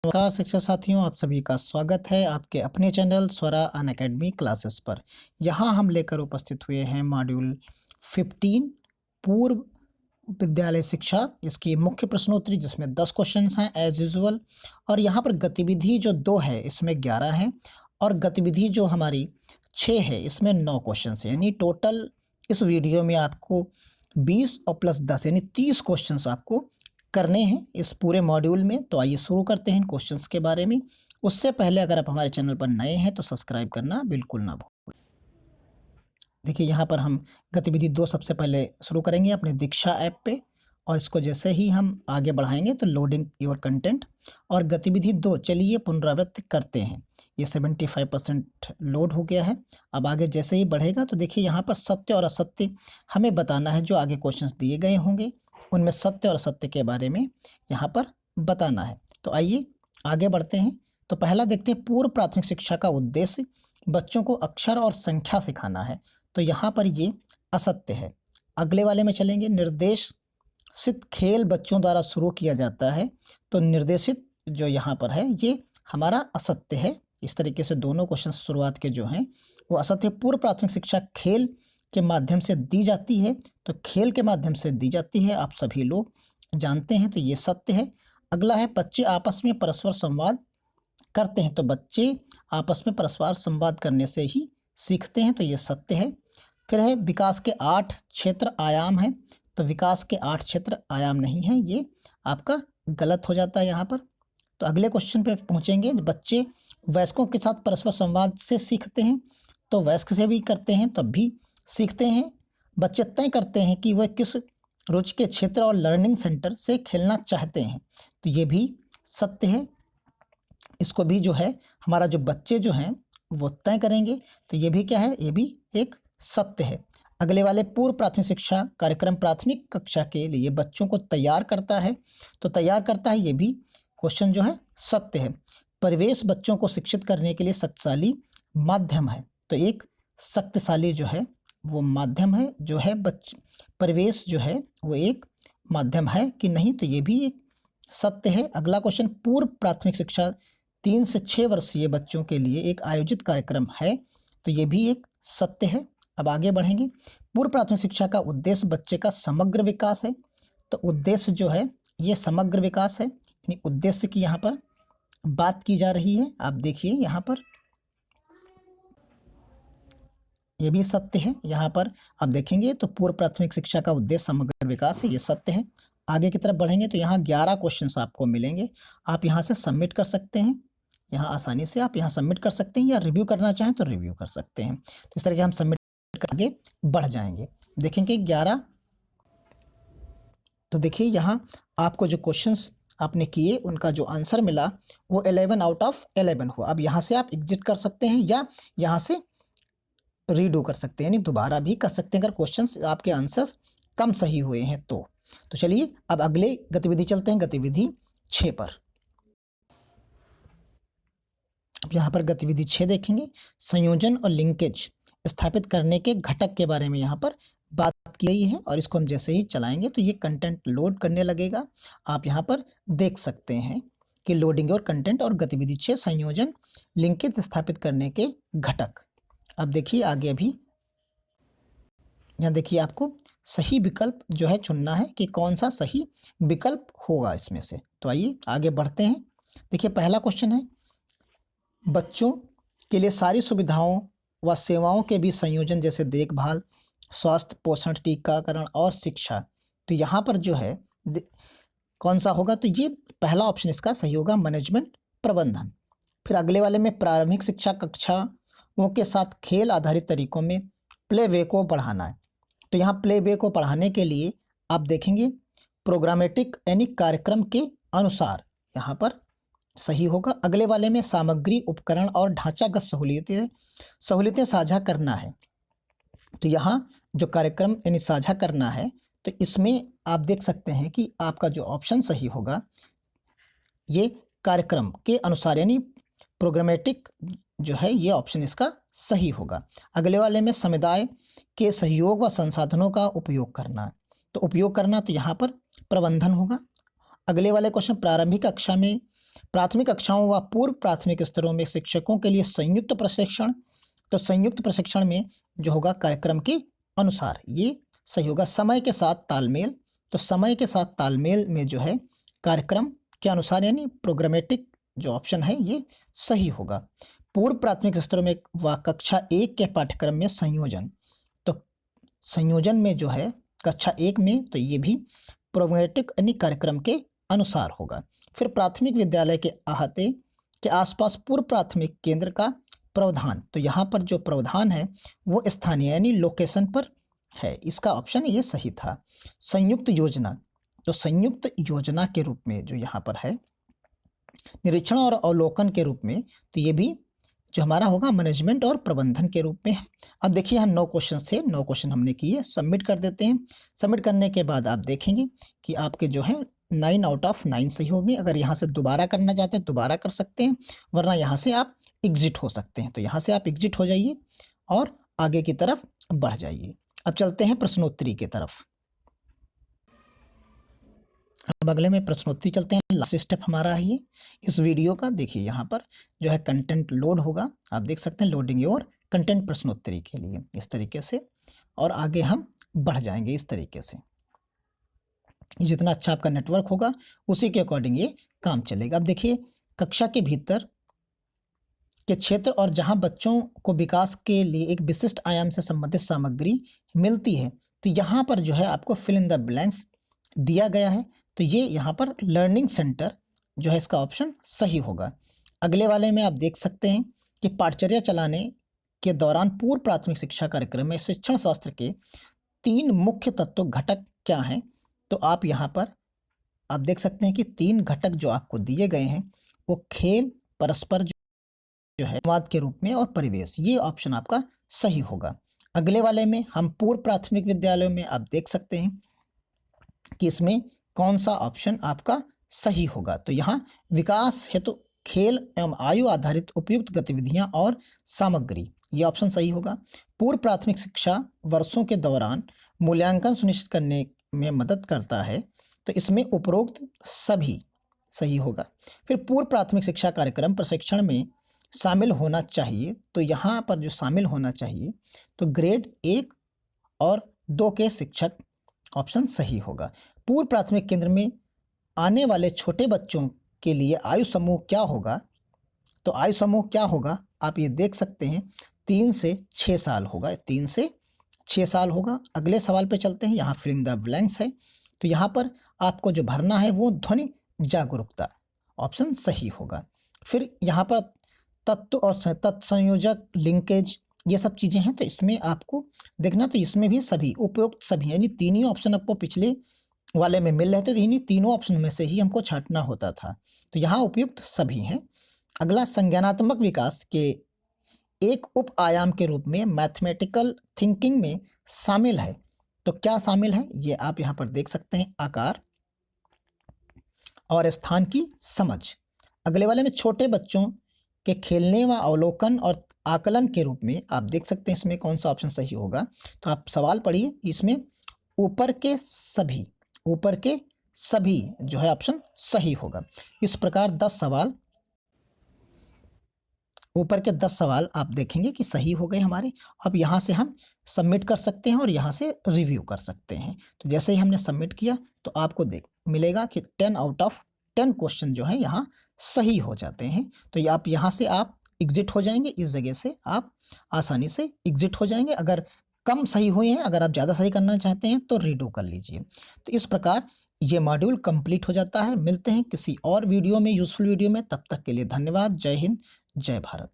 नमस्कार शिक्षक साथियों, आप सभी का स्वागत है आपके अपने चैनल स्वरा अनअकैडमी क्लासेस पर। यहाँ हम लेकर उपस्थित हुए हैं मॉड्यूल 15 पूर्व विद्यालय शिक्षा, इसकी मुख्य प्रश्नोत्तरी जिसमें 10 क्वेश्चंस हैं एज यूजुअल। और यहाँ पर गतिविधि जो 2 है इसमें 11 हैं और गतिविधि जो हमारी 6 है इसमें 9 क्वेश्चंस हैं। यानी टोटल इस वीडियो में आपको 20 और प्लस 10 यानी 30 क्वेश्चंस आपको करने हैं इस पूरे मॉड्यूल में। तो आइए शुरू करते हैं इन क्वेश्चंस के बारे में। उससे पहले अगर आप हमारे चैनल पर नए हैं तो सब्सक्राइब करना बिल्कुल ना भूलें। देखिए यहाँ पर हम गतिविधि 2 सबसे पहले शुरू करेंगे अपने दीक्षा ऐप पे, और इसको जैसे ही हम आगे बढ़ाएंगे तो लोडिंग योर कंटेंट। और गतिविधि 2 चलिए पुनरावृत्ति करते हैं। ये 75% लोड हो गया है। अब आगे जैसे ही बढ़ेगा तो देखिए यहाँ पर सत्य और असत्य हमें बताना है। जो आगे क्वेश्चंस दिए गए होंगे उनमें सत्य और असत्य के बारे में यहाँ पर बताना है। तो आइए आगे बढ़ते हैं। तो पहला देखते हैं, पूर्व प्राथमिक शिक्षा का उद्देश्य बच्चों को अक्षर और संख्या सिखाना है। तो यहाँ पर ये असत्य है। अगले वाले में चलेंगे, निर्देशित खेल बच्चों द्वारा शुरू किया जाता है। तो निर्देशित जो यहाँ पर है ये हमारा असत्य है। इस तरीके से दोनों क्वेश्चन शुरुआत के जो हैं वो असत्य। पूर्व प्राथमिक शिक्षा खेल के माध्यम से दी जाती है, तो खेल के माध्यम से दी जाती है आप सभी लोग जानते हैं, तो ये सत्य है। अगला है, बच्चे आपस में परस्पर संवाद करते हैं। तो बच्चे आपस में परस्पर संवाद करने से ही सीखते हैं, तो ये सत्य है। फिर है, विकास के 8 क्षेत्र आयाम हैं। तो विकास के 8 क्षेत्र आयाम नहीं है, ये आपका गलत हो जाता है यहाँ पर। तो अगले क्वेश्चन पे पहुँचेंगे, बच्चे वयस्कों के साथ परस्पर संवाद से सीखते हैं। तो वयस्क से भी करते हैं तब भी सीखते हैं। बच्चे तय करते हैं कि वह किस रुचि के क्षेत्र और लर्निंग सेंटर से खेलना चाहते हैं। तो ये भी सत्य है। इसको भी जो है हमारा जो बच्चे जो हैं वो तय करेंगे, तो ये भी क्या है, ये भी एक सत्य है। अगले वाले, पूर्व प्राथमिक शिक्षा कार्यक्रम प्राथमिक कक्षा के लिए बच्चों को तैयार करता है। तो तैयार करता है, ये भी क्वेश्चन जो है सत्य है। परिवेश बच्चों को शिक्षित करने के लिए शक्तिशाली माध्यम है। तो एक शक्तिशाली जो है वो माध्यम है, जो है परिवेश जो है वो एक माध्यम है कि नहीं, तो ये भी एक सत्य है। अगला क्वेश्चन, पूर्व प्राथमिक शिक्षा 3 से 6 वर्षीय बच्चों के लिए एक आयोजित कार्यक्रम है। तो ये भी एक सत्य है। अब आगे बढ़ेंगे, पूर्व प्राथमिक शिक्षा का उद्देश्य बच्चे का समग्र विकास है। तो उद्देश्य जो है ये समग्र विकास है, यानी उद्देश्य की यहाँ पर बात की जा रही है। आप देखिए यहाँ पर ये भी सत्य है। यहाँ पर आप देखेंगे तो पूर्व प्राथमिक शिक्षा का उद्देश्य समग्र विकास है, ये सत्य है। आगे की तरफ बढ़ेंगे तो यहाँ 11 क्वेश्चंस आपको मिलेंगे। आप यहाँ से सबमिट कर सकते हैं, यहाँ आसानी से आप यहाँ सबमिट कर सकते हैं, या रिव्यू करना चाहें तो रिव्यू कर सकते हैं। तो इस तरह के हम सबमिट कर आगे बढ़ जाएंगे। देखेंगे 11, तो देखिए यहाँ आपको जो क्वेश्चंस आपने किए उनका जो आंसर मिला वो 11 आउट ऑफ 11 हुआ। अब यहाँ से आप एग्जिट कर सकते हैं या यहाँ से रीडू कर सकते हैं, यानी दोबारा भी कर सकते हैं अगर क्वेश्चंस आपके आंसर्स कम सही हुए हैं तो। चलिए अब अगले गतिविधि चलते हैं, गतिविधि 6 पर। अब यहाँ पर गतिविधि 6 देखेंगे, संयोजन और लिंकेज स्थापित करने के घटक के बारे में यहाँ पर बात की गई है। और इसको हम जैसे ही चलाएंगे तो ये कंटेंट लोड करने लगेगा। आप यहाँ पर देख सकते हैं कि लोडिंग और कंटेंट और गतिविधि 6 संयोजन लिंकेज स्थापित करने के घटक। अब देखिए आगे अभी यहाँ देखिए आपको सही विकल्प जो है चुनना है कि कौन सा सही विकल्प होगा इसमें से। तो आइए आगे बढ़ते हैं। देखिए पहला क्वेश्चन है, बच्चों के लिए सारी सुविधाओं व सेवाओं के बीच संयोजन जैसे देखभाल, स्वास्थ्य, पोषण, टीकाकरण और शिक्षा। तो यहाँ पर जो है कौन सा होगा, तो ये पहला ऑप्शन इसका सही होगा, मैनेजमेंट प्रबंधन। फिर अगले वाले में, प्रारंभिक शिक्षा कक्षाओं के साथ खेल आधारित तरीकों में प्ले वे को बढ़ाना है। तो यहाँ प्ले वे को पढ़ाने के लिए आप देखेंगे प्रोग्रामेटिक यानी कार्यक्रम के अनुसार यहाँ पर सही होगा। अगले वाले में, सामग्री, उपकरण और ढांचागत सहूलियतें साझा करना है। तो यहाँ जो कार्यक्रम यानी साझा करना है, तो इसमें आप देख सकते हैं कि आपका जो ऑप्शन सही होगा ये कार्यक्रम के अनुसार यानी प्रोग्रामेटिक जो है ये ऑप्शन इसका सही होगा। अगले वाले में, समुदाय के सहयोग व संसाधनों का उपयोग करना है। तो उपयोग करना तो यहाँ पर प्रबंधन होगा। अगले वाले क्वेश्चन, प्रारंभिक कक्षा में प्राथमिक कक्षाओं व पूर्व प्राथमिक स्तरों में शिक्षकों के लिए संयुक्त प्रशिक्षण, तो संयुक्त प्रशिक्षण में जो होगा कार्यक्रम के अनुसार, ये सही होगा। समय के साथ तालमेल, तो समय के साथ तालमेल में जो है कार्यक्रम के अनुसार यानी प्रोग्रामेटिक जो ऑप्शन है ये सही होगा। पूर्व प्राथमिक स्तरों में व कक्षा 1 के पाठ्यक्रम में संयोजन, तो संयोजन में जो है कक्षा 1 में, तो ये भी प्रोग्रामेटिक यानी कार्यक्रम के अनुसार होगा। फिर प्राथमिक विद्यालय के अहाते के आसपास पूर्व प्राथमिक केंद्र का प्रावधान, तो यहाँ पर जो प्रावधान है वो स्थानीय यानी लोकेशन पर है, इसका ऑप्शन ये सही था। संयुक्त योजना, तो संयुक्त योजना के रूप में जो यहाँ पर है निरीक्षण और अवलोकन के रूप में, तो ये भी जो हमारा होगा मैनेजमेंट और प्रबंधन के रूप में है। अब देखिए यहाँ 9 क्वेश्चन थे, 9 क्वेश्चन हमने किए, सबमिट कर देते हैं। सबमिट करने के बाद आप देखेंगे कि आपके जो है 9 आउट ऑफ 9 सही होंगे। अगर यहाँ से दोबारा करना चाहते हैं दोबारा कर सकते हैं, वरना यहाँ से आप एग्जिट हो सकते हैं। तो यहाँ से आप एग्जिट हो जाइए और आगे की तरफ बढ़ जाइए। अब चलते हैं प्रश्नोत्तरी की तरफ। अब अगले में प्रश्नोत्तरी चलते हैं। लास्ट स्टेप हमारा है ये इस वीडियो का। देखिए यहाँ पर जो है कंटेंट लोड होगा, आप देख सकते हैं लोडिंग योर कंटेंट प्रश्नोत्तरी के लिए इस तरीके से, और आगे हम बढ़ जाएंगे इस तरीके से। जितना अच्छा आपका नेटवर्क होगा उसी के अकॉर्डिंग ये काम चलेगा। अब देखिए कक्षा के भीतर के क्षेत्र और जहां बच्चों को विकास के लिए एक विशिष्ट आयाम से संबंधित सामग्री मिलती है, तो यहाँ पर जो है आपको फिल इन द ब्लैंक्स दिया गया है। तो ये यहाँ पर लर्निंग सेंटर जो है इसका ऑप्शन सही होगा। अगले वाले में आप देख सकते हैं कि पाठचर्या चलाने के दौरान पूर्व प्राथमिक शिक्षा कार्यक्रम में शिक्षण शास्त्र के 3 मुख्य तत्व घटक क्या हैं। तो आप यहाँ पर आप देख सकते हैं कि 3 घटक जो आपको दिए गए हैं वो खेल, परस्पर जो है संवाद के रूप में, और परिवेश, ये ऑप्शन आपका सही होगा। अगले वाले में हम पूर्व प्राथमिक विद्यालयों में आप देख सकते हैं कि इसमें कौन सा ऑप्शन आपका सही होगा। तो यहाँ विकास हेतु खेल एवं आयु आधारित उपयुक्त गतिविधियां और सामग्री, ये ऑप्शन सही होगा। पूर्व प्राथमिक शिक्षा वर्षों के दौरान मूल्यांकन सुनिश्चित करने में मदद करता है, तो इसमें उपरोक्त सभी सही होगा। फिर पूर्व प्राथमिक शिक्षा कार्यक्रम प्रशिक्षण में शामिल होना चाहिए, तो यहाँ पर जो शामिल होना चाहिए तो ग्रेड 1 और 2 के शिक्षक, ऑप्शन सही होगा। पूर्व प्राथमिक केंद्र में आने वाले छोटे बच्चों के लिए आयु समूह क्या होगा, तो आयु समूह क्या होगा आप ये देख सकते हैं 3 से 6 साल होगा, 3 से 6 साल होगा। अगले सवाल पे चलते हैं। यहाँ फिलिंग द ब्लैंक्स है, तो यहाँ पर आपको जो भरना है वो ध्वनि जागरूकता, ऑप्शन सही होगा। फिर यहाँ पर तत्व और तत्संयोजक लिंकेज, ये सब चीज़ें हैं, तो इसमें आपको देखना, तो इसमें भी सभी उपयुक्त सभी यानी 3 ही ऑप्शन आपको पिछले वाले में मिल रहे थे, तो इन्हीं तीनों ऑप्शन में से ही हमको छांटना होता था, तो यहाँ उपयुक्त सभी हैं। अगला संज्ञानात्मक विकास के एक उप आयाम के रूप में मैथमेटिकल थिंकिंग में शामिल है, तो क्या शामिल है ये आप यहाँ पर देख सकते हैं, आकार और स्थान की समझ। अगले वाले में छोटे बच्चों के खेलने व अवलोकन और आकलन के रूप में आप देख सकते हैं इसमें कौन सा ऑप्शन सही होगा। तो आप सवाल पढ़िए, इसमें ऊपर के सभी जो है ऑप्शन सही होगा। इस प्रकार 10 सवाल, ऊपर के 10 सवाल आप देखेंगे कि सही हो गए हमारे। अब यहाँ से हम सबमिट कर सकते हैं और यहाँ से रिव्यू कर सकते हैं। तो जैसे ही हमने सबमिट किया तो आपको मिलेगा कि 10 आउट ऑफ 10 क्वेश्चन जो है यहाँ सही हो जाते हैं। तो आप यहाँ से आप एग्जिट हो जाएंगे, इस जगह से आप आसानी से एग्जिट हो जाएंगे। अगर कम सही हुए हैं, अगर आप ज़्यादा सही करना चाहते हैं तो रीडो कर लीजिए। तो इस प्रकार ये मॉड्यूल कंप्लीट हो जाता है। मिलते हैं किसी और वीडियो में, यूजफुल वीडियो में, तब तक के लिए धन्यवाद। जय हिंद, जय भारत।